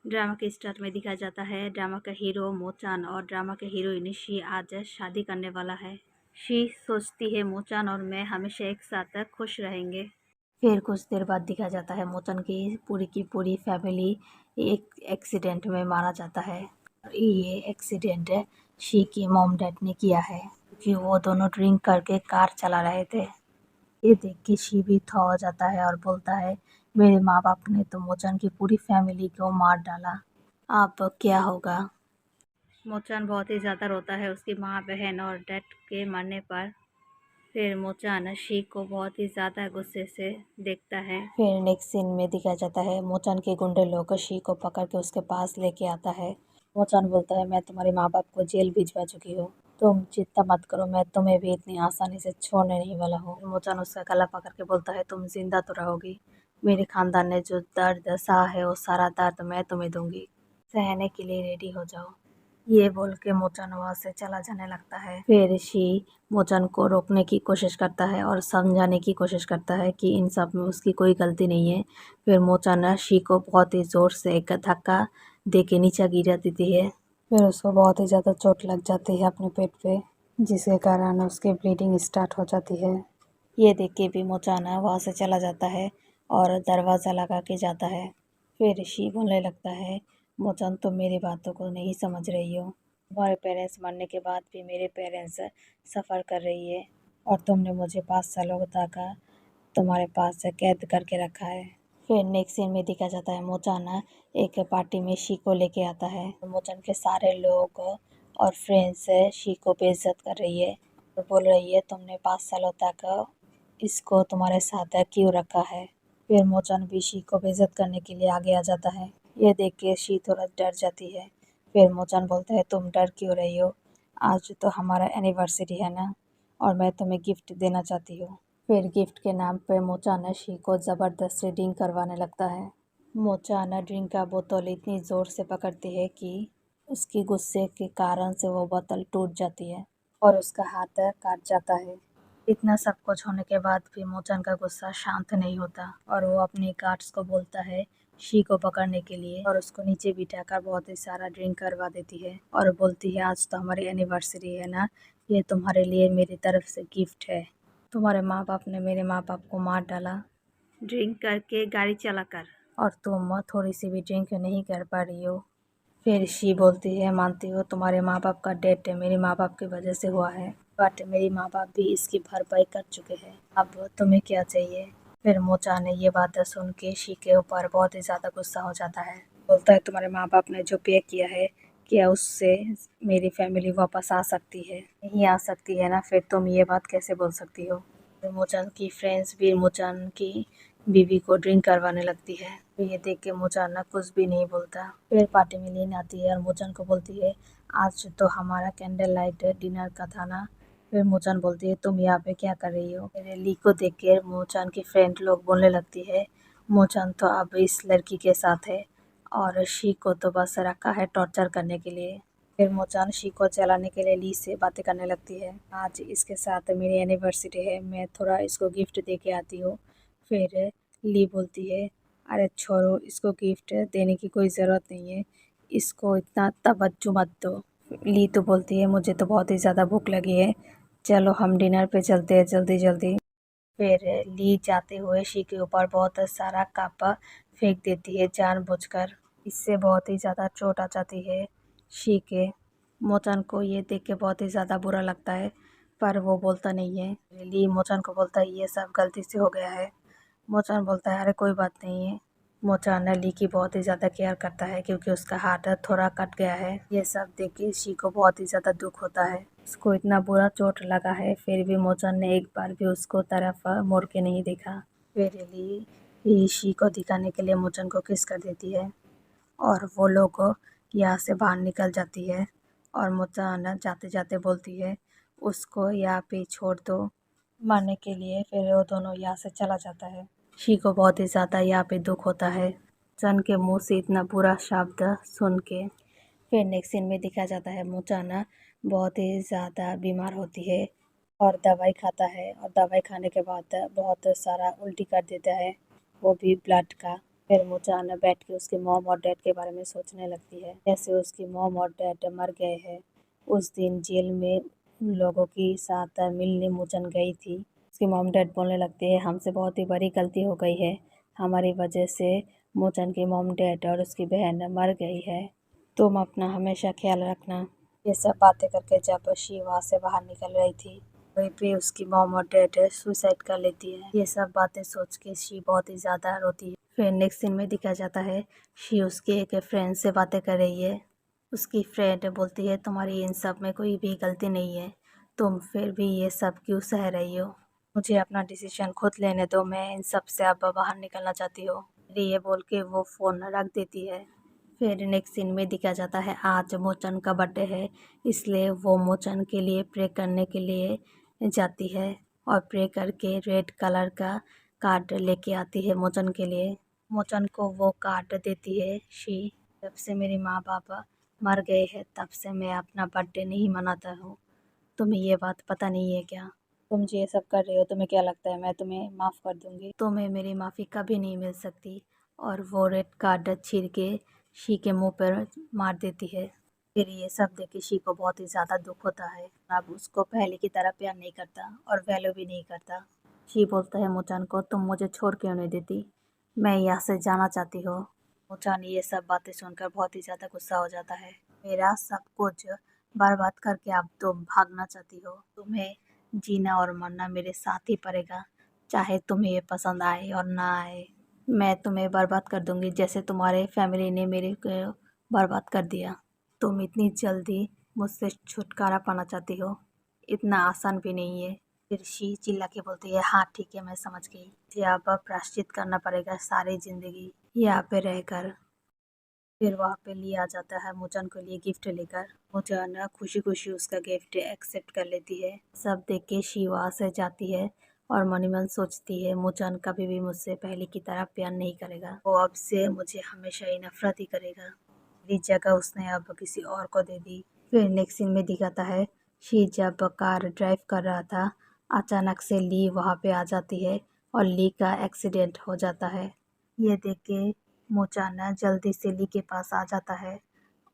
Drama के start में दिखाया जाता है ड्रामा का हीरो मोचान और ड्रामा के हीरोइन शी आज शादी करने वाला है। शी सोचती है मोचान और मैं हमेशा एक साथ खुश रहेंगे। फिर कुछ देर बाद दिखाया जाता है मोचान की पूरी फैमिली एक एक्सीडेंट में मारा जाता है। ये एक्सीडेंट शी की मॉम डैड ने किया है कि वो दोनों ड्रिंक करके कार चला रहे थे। ये देख के शी भी थौ हो जाता है और बोलता है मेरे माँ बाप ने तो मोचान की पूरी फैमिली को मार डाला, अब क्या होगा। मोचान बहुत ही ज़्यादा रोता है उसकी माँ बहन और डैड के मरने पर। फिर मोचान शी को बहुत ही ज़्यादा गुस्से से देखता है। फिर नेक्स्ट सीन में दिखाया जाता है मोचान के गुंडे लोग शी को पकड़ के उसके पास लेके आता है। मोचान बोलता है मैं तुम्हारे माँ बाप को जेल भिजवा चुकी हूँ, तुम चिंता मत करो, मैं तुम्हें भी इतनी आसानी से छोड़ने नहीं वाला हूँ। मोचान उसका गला पकड़ के बोलता है तुम जिंदा तो रहोगी, मेरे खानदान ने जो दर्द सहा है वो सारा दर्द मैं तुम्हें दूंगी, सहने के लिए रेडी हो जाओ। ये बोल के मोचान वहाँ से चला जाने लगता है। फिर शी मोचान को रोकने की कोशिश करता है और समझाने की कोशिश करता है कि इन सब में उसकी कोई गलती नहीं है। फिर मोचान शी को बहुत ही ज़ोर से एक धक्का दे के नीचे गिरा देती है। फिर उसको बहुत ही ज़्यादा चोट लग जाती है अपने पेट पे, जिसके कारण उसकी ब्लीडिंग स्टार्ट हो जाती है। ये देख के भी मोचान वहाँ से चला जाता है और दरवाज़ा लगा के जाता है। फिर शी बोलने लगता है मोचान तुम मेरी बातों को नहीं समझ रही हो, तुम्हारे पेरेंट्स मरने के बाद भी मेरे पेरेंट्स सफ़र कर रही है और तुमने मुझे 5 सालों तक तुम्हारे पास कैद करके रखा है। फिर नेक्स्ट सीन में दिखा जाता है मोचान एक पार्टी में शी को लेके आता है। मोचान के सारे लोग और फ्रेंड्स शी को बेइज्जत कर रही है और बोल रही है तुमने 5 सालों तक इसको तुम्हारे साथ क्यों रखा है। फिर मोचान भी शी को बेइज्जत करने के लिए आगे आ जाता है। ये देख के शी थोड़ा डर जाती है। फिर मोचान बोलता है तुम डर क्यों रही हो, आज तो हमारा एनिवर्सरी है ना और मैं तुम्हें गिफ्ट देना चाहती हूँ। फिर गिफ्ट के नाम पे मोचान शी को ज़बरदस्ती ड्रिंक करवाने लगता है। मोचान ड्रिंक का बोतल इतनी ज़ोर से पकड़ती है कि उसकी गुस्से के कारण से वो बोतल टूट जाती है और उसका हाथ काट जाता है। इतना सब कुछ होने के बाद भी मोचान का गुस्सा शांत नहीं होता और वो अपने गार्ड्स को बोलता है शी को पकड़ने के लिए और उसको नीचे बिठाकर बहुत ही सारा ड्रिंक करवा देती है और बोलती है आज तो हमारी एनिवर्सरी है ना, ये तुम्हारे लिए मेरी तरफ से गिफ्ट है, तुम्हारे माँ बाप ने मेरे माँ बाप को मार डाला ड्रिंक करके गाड़ी चलाकर और तुम थोड़ी सी भी ड्रिंक नहीं कर पा रही हो। फिर शी बोलती है मानती हो तुम्हारे माँ बाप का डेथ मेरे माँ बाप की वजह से हुआ है, बट मेरे माँ बाप भी इसकी भरपाई कर चुके हैं, अब तुम्हें क्या चाहिए। फिर मोचान ने ये बात सुन के शी के ऊपर बहुत ही ज़्यादा गुस्सा हो जाता है। बोलता है तुम्हारे माँ बाप ने जो पे किया है क्या उससे मेरी फैमिली वापस आ सकती है, नहीं आ सकती है ना, फिर तुम ये बात कैसे बोल सकती हो। फिर मोचान की फ्रेंड्स भी मोचान की बीवी को ड्रिंक करवाने लगती है। फिर ये देख के मोचान ना कुछ भी नहीं बोलता। फिर पार्टी में लीन आती है और मोचान को बोलती है आज तो हमारा कैंडल लाइट डिनर का था ना। फिर मोचान बोलती है तुम यहाँ पे क्या कर रही हो। फिर ली को देख के मोचान की फ्रेंड लोग बोलने लगती है मोचान तो अब इस लड़की के साथ है और शी को तो बस रखा है टॉर्चर करने के लिए। फिर मोचान शी को चलाने के लिए ली से बातें करने लगती है आज इसके साथ मेरी एनिवर्सरी है, मैं थोड़ा इसको गिफ्ट दे के आती हूँ। फिर ली बोलती है अरे छोड़ो, इसको गिफ्ट देने की कोई ज़रूरत नहीं है, इसको इतना तवज्जो मत दो। ली तो बोलती है मुझे तो बहुत ही ज़्यादा भूख लगी है, चलो हम डिनर पे चलते हैं जल्दी जल्दी। फिर ली जाते हुए शी के ऊपर बहुत सारा कप फेंक देती है जानबूझकर, इससे बहुत ही ज़्यादा चोट आ जाती है शी के। मोचान को ये देख के बहुत ही ज़्यादा बुरा लगता है पर वो बोलता नहीं है। ली मोचान को बोलता है ये सब गलती से हो गया है। मोचान बोलता है अरे कोई बात नहीं है। मोचान ली की बहुत ही ज़्यादा केयर करता है क्योंकि उसका हाथ थोड़ा कट गया है। ये सब देख के शी को बहुत ही ज़्यादा दुख होता है, उसको इतना बुरा चोट लगा है फिर भी मोचान ने एक बार भी उसको तरफ मुड़ के नहीं देखा। फिर ली शी को दिखाने के लिए मोचान को किस कर देती है और वो लोग यहाँ से बाहर निकल जाती है और मोचान जाते जाते बोलती है उसको यहाँ पे छोड़ दो मरने के लिए। फिर वो दोनों यहाँ से चला जाता है। शी को बहुत ही ज़्यादा यहाँ पे दुख होता है मोचान के मुंह से इतना बुरा शब्द सुन के। फिर नेक्स्ट सीन में दिखाया जाता है मोचान बहुत ही ज़्यादा बीमार होती है और दवाई खाता है और दवाई खाने के बाद बहुत सारा उल्टी कर देता है, वो भी ब्लड का। फिर मोचान बैठ के उसके मॉम और डैड के बारे में सोचने लगती है, जैसे उसकी मॉम और डैड मर गए हैं। उस दिन जेल में उन लोगों के साथ मिलने मोचन गई थी। उसकी मॉम डैड बोलने लगती है, हमसे बहुत ही बड़ी गलती हो गई है, हमारी वजह से मोचन की मॉम डैड और उसकी बहन मर गई है, तुम अपना हमेशा ख्याल रखना। ये सब बातें करके जब शी वहाँ से बाहर निकल रही थी, वहीं पे उसकी मॉम और डैड सुसाइड कर लेती है। ये सब बातें सोच के शी बहुत ही ज़्यादा रोती है। फिर नेक्स्ट सीन में दिखाया जाता है, शी उसके एक फ्रेंड से बातें कर रही है। उसकी फ्रेंड बोलती है, तुम्हारी इन सब में कोई भी गलती नहीं है, तुम फिर भी ये सब क्यों सह रही हो, मुझे अपना डिसीजन खुद लेने दो, मैं इन सब से अब बाहर निकलना चाहती हूँ। ये बोल के वो फ़ोन रख देती है। फिर नेक्स्ट सीन में दिखाया जाता है, आज मोचन का बर्थडे है, इसलिए वो मोचन के लिए प्रे करने के लिए जाती है और प्रे करके रेड कलर का कार्ड लेके आती है मोचन के लिए। मोचन को वो कार्ड देती है शी, जब से मेरे माँ बाप मर गए हैं तब से मैं अपना बर्थडे नहीं मनाता हूँ, तुम्हें ये बात पता नहीं है क्या, तुम जो ये सब कर रहे हो तुम्हें क्या लगता है मैं तुम्हें माफ़ कर दूंगी, तुम्हें मेरी माफ़ी कभी नहीं मिल सकती। और वो रेड कार्ड छीन के शी के मुंह पर मार देती है। फिर ये सब देख के शी को बहुत ही ज़्यादा दुख होता है, अब उसको पहले की तरह प्यार नहीं करता और वैल्यू भी नहीं करता। शी बोलता है मोचान को, तुम मुझे छोड़ क्यों नहीं देती, मैं यहाँ से जाना चाहती हूँ। मोचान ये सब बातें सुनकर बहुत ही ज़्यादा गुस्सा हो जाता है, मेरा सब कुछ बर्बाद करके अब तुम भागना चाहती हो, तुम्हें जीना और मरना मेरे साथ ही पड़ेगा, चाहे तुम्हें ये पसंद आए और ना आए, मैं तुम्हें बर्बाद कर दूंगी जैसे तुम्हारे फैमिली ने मेरे को बर्बाद कर दिया। तुम इतनी जल्दी मुझसे छुटकारा पाना चाहती हो, इतना आसान भी नहीं है। फिर शी चिल्ला के बोलती है, हाँ ठीक है मैं समझ गई, मुझे अब प्रायश्चित करना पड़ेगा सारी ज़िंदगी यहाँ पे रहकर। फिर वहाँ पे लिया जाता है मोचन के लिए गिफ्ट लेकर, मोचन खुशी खुशी उसका गिफ्ट एक्सेप्ट कर लेती है। सब देख के शी वहाँ से जाती है और मन ही मन सोचती है, मोचन कभी भी मुझसे पहले की तरह प्यार नहीं करेगा, वो अब से मुझे हमेशा ही नफरत ही करेगा, मेरी जगह उसने अब किसी और को दे दी। फिर नेक्स्ट सीन में दिखाता है, शी जब कार ड्राइव कर रहा था, अचानक से ली वहाँ पे आ जाती है और ली का एक्सीडेंट हो जाता है। ये देख के मोचाना जल्दी से ली के पास आ जाता है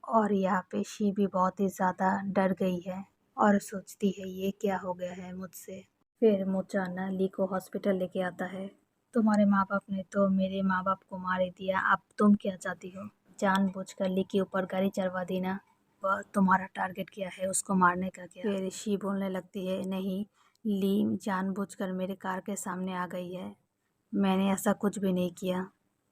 और यहाँ पे शी भी बहुत ही ज़्यादा डर गई है और सोचती है ये क्या हो गया है मुझसे। फिर मोचाना ली को हॉस्पिटल लेके आता है, तुम्हारे माँ बाप ने तो मेरे माँ बाप को मार ही दिया, अब तुम क्या चाहती हो, जानबूझकर ली के ऊपर गाड़ी चढ़वा देना, वह तुम्हारा टारगेट क्या है, उसको मारने का क्या। फिर शी बोलने लगती है, नहीं, ली जानबूझकर मेरे कार के सामने आ गई है, मैंने ऐसा कुछ भी नहीं किया।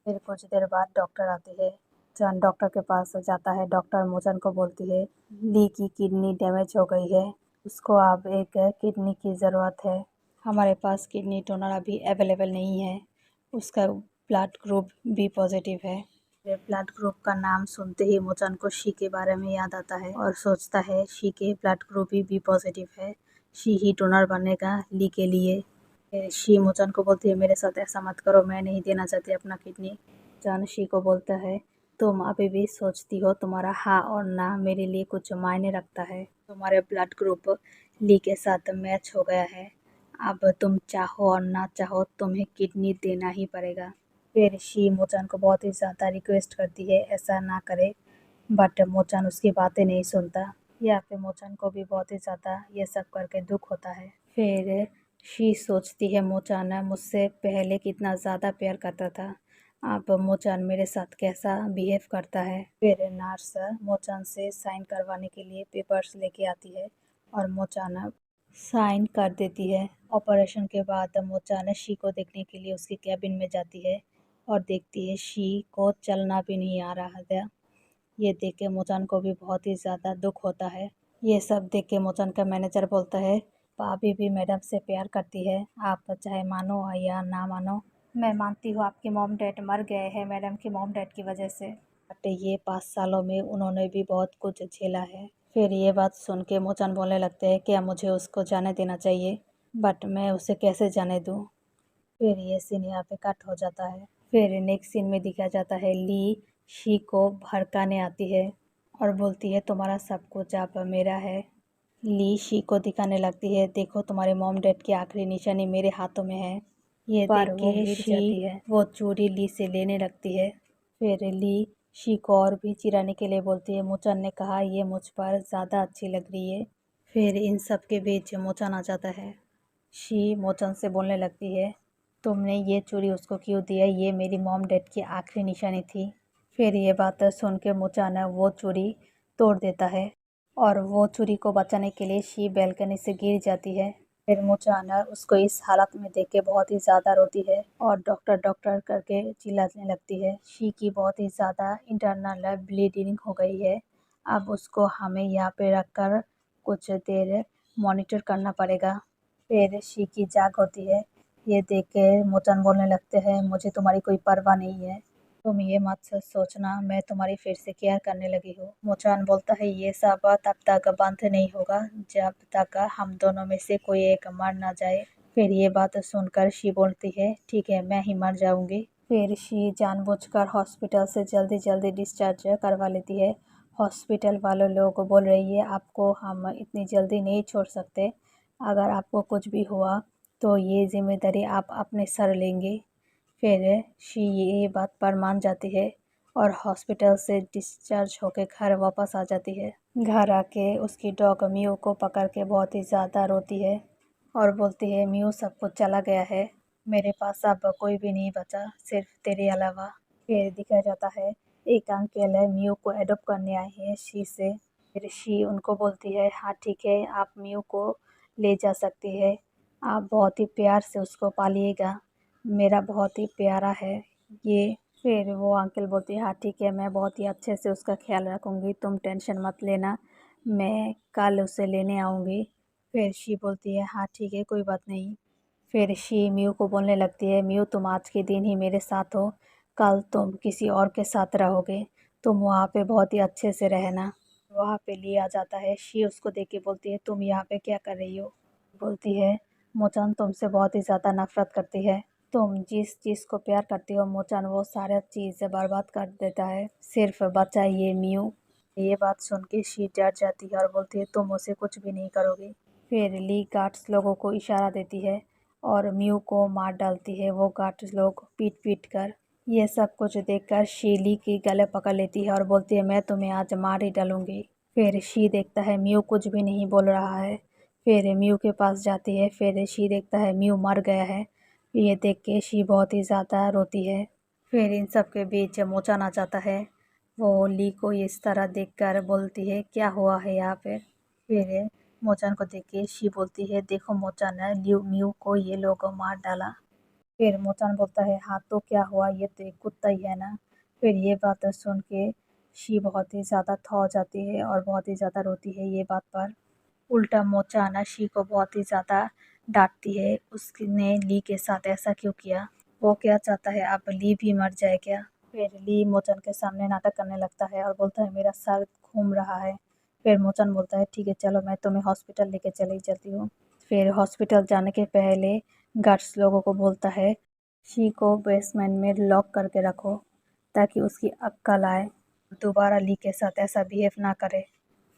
फिर कुछ देर बाद डॉक्टर आती है, जॉन डॉक्टर के पास जाता है, डॉक्टर मोचन को बोलती है, ली की किडनी डैमेज हो गई है, उसको अब एक किडनी की ज़रूरत है, हमारे पास किडनी डोनर अभी अवेलेबल नहीं है, उसका ब्लड ग्रुप बी पॉजिटिव है। फिर ब्लड ग्रुप का नाम सुनते ही मोचन को शी के बारे में याद आता है और सोचता है शी के ब्लड ग्रुप ही बी पॉजिटिव है, शी ही डोनर बनेगा ली के लिए। शी मोचन को बोलती है, मेरे साथ ऐसा मत करो, मैं नहीं देना चाहती अपना किडनी। जॉन शी को बोलता है, तुम अभी भी सोचती हो तुम्हारा हाँ और ना मेरे लिए कुछ मायने रखता है, तुम्हारे ब्लड ग्रुप ली के साथ मैच हो गया है, अब तुम चाहो और ना चाहो तुम्हें किडनी देना ही पड़ेगा। फिर शी मोचन को बहुत ही ज़्यादा रिक्वेस्ट करती है ऐसा ना करे, बट मोचन उसकी बातें नहीं सुनता। या फिर मोचन को भी बहुत ही ज़्यादा ये सब करके दुख होता है। फिर शी सोचती है, मोचन मुझसे पहले कितना ज़्यादा प्यार करता था, अब मोचन मेरे साथ कैसा बिहेव करता है। फिर नर्स मोचन से साइन करवाने के लिए पेपर्स लेके आती है और मोचन साइन कर देती है। ऑपरेशन के बाद मोचन शी को देखने के लिए उसके कैबिन में जाती है और देखती है शी को चलना भी नहीं आ रहा था। ये देख के मोचन को भी बहुत ही ज़्यादा दुख होता है। ये सब देख के मोचन का मैनेजर बोलता है, भाभी भी मैडम से प्यार करती है, आप चाहे मानो या ना मानो, मैं मानती हूँ आपके मॉम डैड मर गए हैं मैडम के मॉम डैड की वजह से, बट ये 5 सालों में उन्होंने भी बहुत कुछ झेला है। फिर ये बात सुन के मोचन बोलने लगते हैं, क्या मुझे उसको जाने देना चाहिए, बट मैं उसे कैसे जाने दूँ। फिर ये सीन यहाँ पे कट हो जाता है। फिर नेक्स्ट सीन में दिखाया जाता है, ली शी को भड़काने आती है और बोलती है, तुम्हारा सब कुछ अब मेरा है। ली शी को दिखाने लगती है, देखो तुम्हारे मॉम डैड की आखिरी निशानी मेरे हाथों में है। ये पर देख वो के गिर शी जाती है। वो चूड़ी ली से लेने लगती है। फिर ली शी को और भी चिढ़ाने के लिए बोलती है, मोचन ने कहा ये मुझ पर ज़्यादा अच्छी लग रही है। फिर इन सब के बीच मोचन आ जाता है। शी मोचन से बोलने लगती है, तुमने ये चूड़ी उसको क्यों दिया, ये मेरी मॉम डैड की आखिरी निशानी थी। फिर ये बात सुन के मोचन वो चूड़ी तोड़ देता है और वो चूड़ी को बचाने के लिए शी बैल्कनी से गिर जाती है। फिर मोचाना उसको इस हालत में देख के बहुत ही ज़्यादा रोती है और डॉक्टर डॉक्टर करके चिल्लाने लगती है। शी की बहुत ही ज़्यादा इंटरनल ब्लीडिंग हो गई है। अब उसको हमें यहाँ पे रखकर कुछ देर मॉनिटर करना पड़ेगा। फिर शी की जाग होती है। ये देख के मोचन बोलने लगते हैं, मुझे तुम्हारी कोई परवाह नहीं है, तुम ये मत सोचना, मैं तुम्हारी फिर से केयर करने लगी हूँ। मोचान बोलता है, ये सब तब तक बंद नहीं होगा जब तक हम दोनों में से कोई एक मर ना जाए। फिर ये बात सुनकर शी बोलती है, ठीक है मैं ही मर जाऊंगी। फिर शी जानबूझकर हॉस्पिटल से जल्दी जल्दी डिस्चार्ज करवा लेती है। हॉस्पिटल वाले लोग बोल रही है, आपको हम इतनी जल्दी नहीं छोड़ सकते, अगर आपको कुछ भी हुआ तो ये जिम्मेदारी आप अपने सर लेंगे। फिर शी ये बात पर मान जाती है और हॉस्पिटल से डिस्चार्ज होकर घर वापस आ जाती है। घर आके उसकी डॉग म्यू को पकड़ के बहुत ही ज़्यादा रोती है और बोलती है, म्यू सब कुछ चला गया है, मेरे पास अब कोई भी नहीं बचा सिर्फ तेरे अलावा। फिर दिखाया जाता है एक अंकल है म्यू को एडॉप्ट करने आए हैं शी से। फिर शी उनको बोलती है, हाँ ठीक है आप म्यू को ले जा सकती है, आप बहुत ही प्यार से उसको पालिएगा, मेरा बहुत ही प्यारा है ये। फिर वो अंकल बोलती है, हाँ ठीक है मैं बहुत ही अच्छे से उसका ख्याल रखूँगी, तुम टेंशन मत लेना, मैं कल उसे लेने आऊँगी। फिर शी बोलती है, हाँ ठीक है कोई बात नहीं। फिर शी म्यू को बोलने लगती है, म्यू तुम आज के दिन ही मेरे साथ हो, कल तुम किसी और के साथ रहोगे, तुम वहाँ पे बहुत ही अच्छे से रहना। वहाँ पे लिया जाता है। शी उसको देख के बोलती है, तुम यहाँ पे क्या कर रही हो। बोलती है, मोचन तुमसे बहुत ही ज़्यादा नफरत करती है, तुम जिस चीज़ को प्यार करती हो मोचन वो सारा चीज़ बर्बाद कर देता है, सिर्फ बचा ये म्यू। ये बात सुन के शी डर जाती है और बोलती है, तुम उसे कुछ भी नहीं करोगी। फिर ली गार्ड्स लोगों को इशारा देती है और म्यू को मार डालती है वो गार्ड्स लोग पीट पीट कर। ये सब कुछ देखकर शी ली की गले पकड़ लेती है और बोलती है, मैं तुम्हें आज मार ही डालूंगी। फिर शी देखता है म्यू कुछ भी नहीं बोल रहा है। फिर म्यू के पास जाती है। फिर शी देखता है म्यू मर गया है। ये देख के शी बहुत ही ज़्यादा रोती है। फिर इन सब के बीच मोचन आ जाता है। वो ली को इस तरह देखकर बोलती है, क्या हुआ है यहाँ पे। फिर मोचन को देख के शी बोलती है, देखो मोचन है ल्यू म्यू को ये लोग मार डाला। फिर मोचन बोलता है, हाँ तो क्या हुआ, ये तो एक कुत्ता ही है ना। फिर ये बात सुन के शी बहुत ही ज़्यादा थौ जाती है और बहुत ही ज़्यादा रोती है ये बात पर। उल्टा मोचाना शी को बहुत ही ज़्यादा डांटती है, उसने ली के साथ ऐसा क्यों किया, वो क्या चाहता है अब ली भी मर जाए क्या। फिर ली मोचन के सामने नाटक करने लगता है और बोलता है, मेरा सर घूम रहा है। फिर मोचन बोलता है, ठीक है चलो मैं तुम्हें हॉस्पिटल लेके चली जाती हूँ। फिर हॉस्पिटल जाने के पहले गार्ड्स लोगों को बोलता है, शी को बेसमेंट में लॉक करके रखो ताकि उसकी अक्ल आए, दोबारा ली के साथ ऐसा बिहेव ना करे।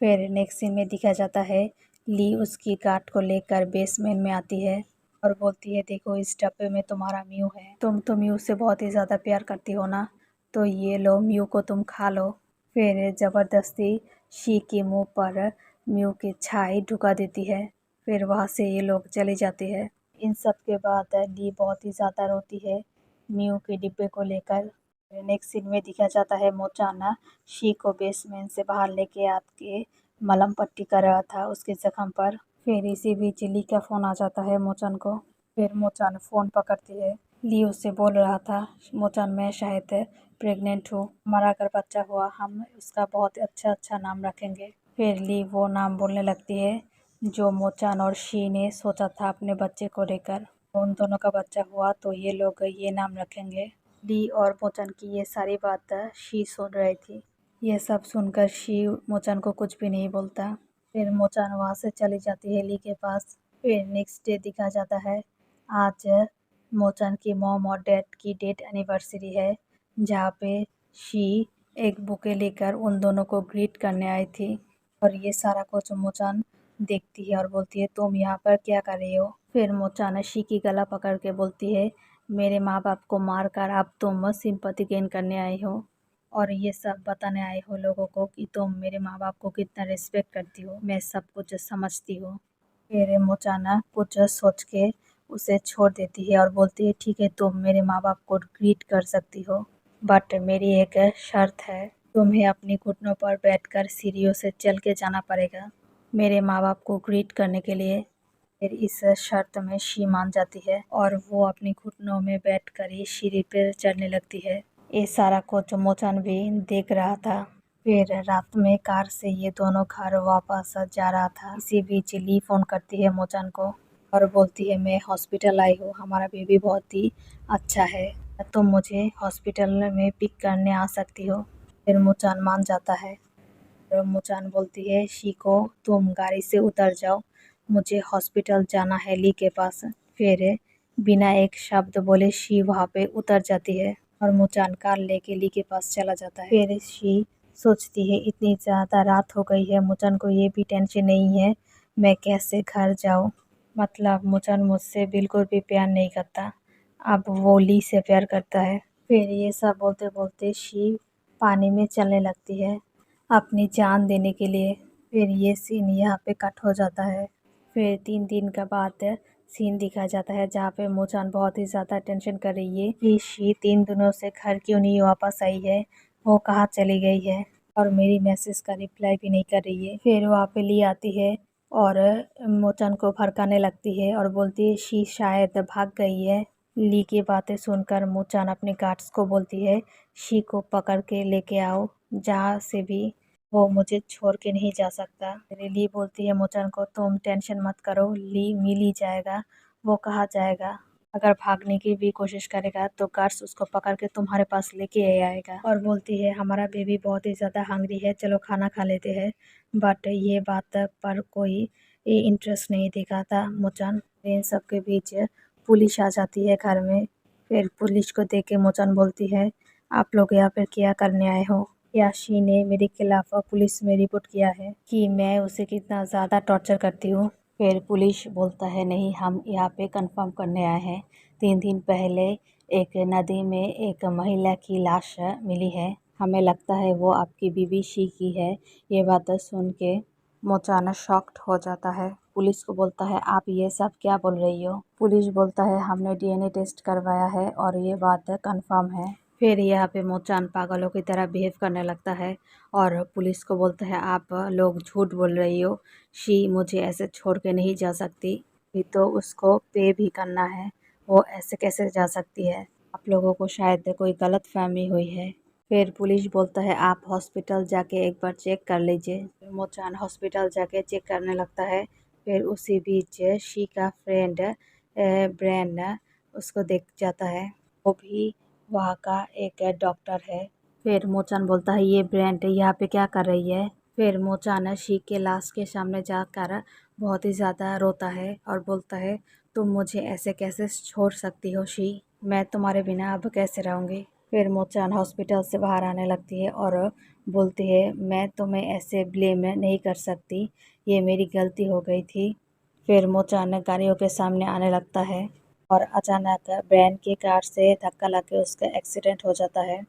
फिर नेक्स्ट सीन में दिखाया जाता है, ली उसकी गार्ड को लेकर बेसमेंट में आती है और बोलती है, देखो इस डब्बे में तुम्हारा म्यू है, तुम तो म्यू से बहुत ही ज़्यादा प्यार करती हो ना, तो ये लो म्यू को तुम खा लो। फिर ज़बरदस्ती शी के मुंह पर म्यू की छाई ढुका देती है। फिर वहाँ से ये लोग चले जाते हैं। इन सब के बाद ली बहुत ही ज़्यादा रोती है म्यू के डिब्बे को लेकर। नेक्स्ट सीन में दिखाया जाता है, मोचाना शी को बेसमेंट से बाहर लेके आके मलहम पट्टी कर रहा था उसके जख्म पर। फिर इसी बीच ली का फ़ोन आ जाता है मोचन को। फिर मोचन फ़ोन पकड़ती है। ली उससे बोल रहा था, मोचन मैं शायद प्रेग्नेंट हूँ, हमारा अगर बच्चा हुआ हम उसका बहुत अच्छा अच्छा नाम रखेंगे। फिर ली वो नाम बोलने लगती है जो मोचन और शी ने सोचा था अपने बच्चे को लेकर। उन दोनों का बच्चा हुआ तो ये लोग ये नाम रखेंगे। ली और मोचन की ये सारी बात शी सुन रही थी। ये सब सुनकर शी मोचन को कुछ भी नहीं बोलता। फिर मोचन वहाँ से चली जाती है ली के पास। फिर नेक्स्ट डे दिखा जाता है, आज मोचन की मॉम और डैड की डेट एनिवर्सरी है, जहाँ पे शी एक बुके लेकर उन दोनों को ग्रीट करने आई थी और ये सारा कुछ मोचन देखती है और बोलती है तुम यहाँ पर क्या कर रही हो। फिर मोचान शी की गला पकड़ के बोलती है मेरे माँ बाप को मार कर अब तुम सिंपैथी गेन करने आई हो और ये सब बताने आए हो लोगों को कि तुम मेरे माँ बाप को कितना रिस्पेक्ट करती हो, मैं सब कुछ समझती हूँ। फिर मोचाना कुछ सोच के उसे छोड़ देती है और बोलती है ठीक है तुम मेरे माँ बाप को ग्रीट कर सकती हो, बट मेरी एक शर्त है, तुम्हें अपनी घुटनों पर बैठकर सीढ़ियों से चल के जाना पड़ेगा मेरे माँ बाप को ग्रीट करने के लिए। फिर इस शर्त में शी मान जाती है और वो अपनी घुटनों में बैठकर ही सीढ़ी पर चढ़ने लगती है। ये सारा कुछ मोचान भी देख रहा था। फिर रात में कार से ये दोनों घर वापस जा रहा था। इसी बीच ली फोन करती है मोचान को और बोलती है मैं हॉस्पिटल आई हूँ, हमारा बेबी बहुत ही अच्छा है, तुम मुझे हॉस्पिटल में पिक करने आ सकती हो। फिर मोचान मान जाता है और मोचान बोलती है शी को तुम गाड़ी से उतर जाओ, मुझे हॉस्पिटल जाना है ली के पास। फिर बिना एक शब्द बोले शी वहाँ पे उतर जाती है और मोचान कार लेके ली के पास चला जाता है। फिर शी सोचती है इतनी ज़्यादा रात हो गई है, मोचान को ये भी टेंशन नहीं है मैं कैसे घर जाऊँ, मतलब मोचान मुझसे बिल्कुल भी प्यार नहीं करता, अब वो ली से प्यार करता है। फिर ये सब बोलते बोलते शी पानी में चलने लगती है अपनी जान देने के लिए। फिर ये सीन यहाँ पे कट हो जाता है। फिर 3 दिन का बाद सीन दिखाया जाता है जहाँ पे मोचान बहुत ही ज़्यादा टेंशन कर रही है कि शी 3 दिनों से घर क्यों नहीं वापस आई है, वो कहाँ चली गई है और मेरी मैसेज का रिप्लाई भी नहीं कर रही है। फिर वहाँ पे ली आती है और मोचान को भड़काने लगती है और बोलती है शी शायद भाग गई है। ली की बातें सुनकर मोचान अपने गार्ड्स को बोलती है शी को पकड़ के लेके आओ, जहाँ से भी वो मुझे छोड़ के नहीं जा सकता। ली बोलती है मोचान को तुम टेंशन मत करो, ली मिल ही जाएगा, वो कहाँ जाएगा, अगर भागने की भी कोशिश करेगा तो गार्ड्स उसको पकड़ के तुम्हारे पास लेके आएगा। और बोलती है हमारा बेबी बहुत ही ज़्यादा हंग्री है, चलो खाना खा लेते हैं। बट ये बात पर कोई इंटरेस्ट नहीं दिखाता मोचान। इन सब के बीच पुलिस आ जाती है घर में। फिर पुलिस को देख के मोचान बोलती है आप लोग यहाँ पर क्या करने आए हो, याशी ने मेरे खिलाफ पुलिस में रिपोर्ट किया है कि मैं उसे कितना ज़्यादा टॉर्चर करती हूँ। फिर पुलिस बोलता है नहीं, हम यहाँ पे कंफर्म करने आए हैं, 3 दिन पहले एक नदी में एक महिला की लाश मिली है, हमें लगता है वो आपकी बीबी शी की है। ये बात सुन के मोचाना शॉक्ड हो जाता है। पुलिस को बोलता है आप ये सब क्या बोल रही हो। पुलिस बोलता है हमने डीएनए टेस्ट करवाया है और ये बात कंफर्म है। फिर यहाँ पे मोचान पागलों की तरह बिहेव करने लगता है और पुलिस को बोलता है आप लोग झूठ बोल रही हो, शी मुझे ऐसे छोड़ के नहीं जा सकती, भी तो उसको पे भी करना है, वो ऐसे कैसे जा सकती है, आप लोगों को शायद कोई गलत फहमी हुई है। फिर पुलिस बोलता है आप हॉस्पिटल जाके एक बार चेक कर लीजिए। मोचान हॉस्पिटल जाके चेक करने लगता है। फिर उसी बीच शी का फ्रेंड ब्रेन उसको देख जाता है, वो भी वहाँ का एक डॉक्टर है। फिर मोचान बोलता है ये ब्रेंड यहाँ पे क्या कर रही है। फिर मोचान शी के लाश के सामने जाकर बहुत ही ज़्यादा रोता है और बोलता है तुम मुझे ऐसे कैसे छोड़ सकती हो शी, मैं तुम्हारे बिना अब कैसे रहूँगी। फिर मोचान हॉस्पिटल से बाहर आने लगती है और बोलती है मैं तुम्हें ऐसे ब्लेम नहीं कर सकती, ये मेरी गलती हो गई थी। फिर मोचान गाड़ियों के सामने आने लगता है और अचानक बैन की कार से धक्का लग के उसका एक्सीडेंट हो जाता है।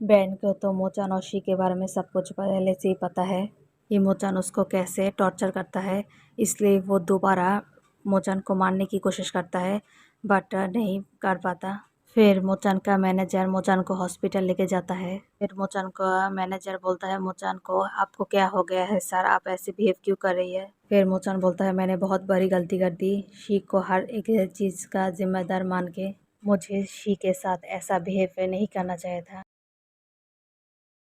बैन को तो मोचान और शी के बारे में सब कुछ पहले से ही पता है, ये मोचान उसको कैसे टॉर्चर करता है, इसलिए वो दोबारा मोचान को मारने की कोशिश करता है बट नहीं कर पाता। फिर मोचान का मैनेजर मोचान को हॉस्पिटल लेके जाता है। फिर मोचान का मैनेजर बोलता है मोचान को आपको क्या हो गया है सर, आप ऐसे बिहेव क्यों कर रही है। फिर मोचान बोलता है मैंने बहुत बड़ी गलती कर दी, शी को हर एक चीज़ का जिम्मेदार मान के मुझे शी के साथ ऐसा बिहेव नहीं करना चाहिए था।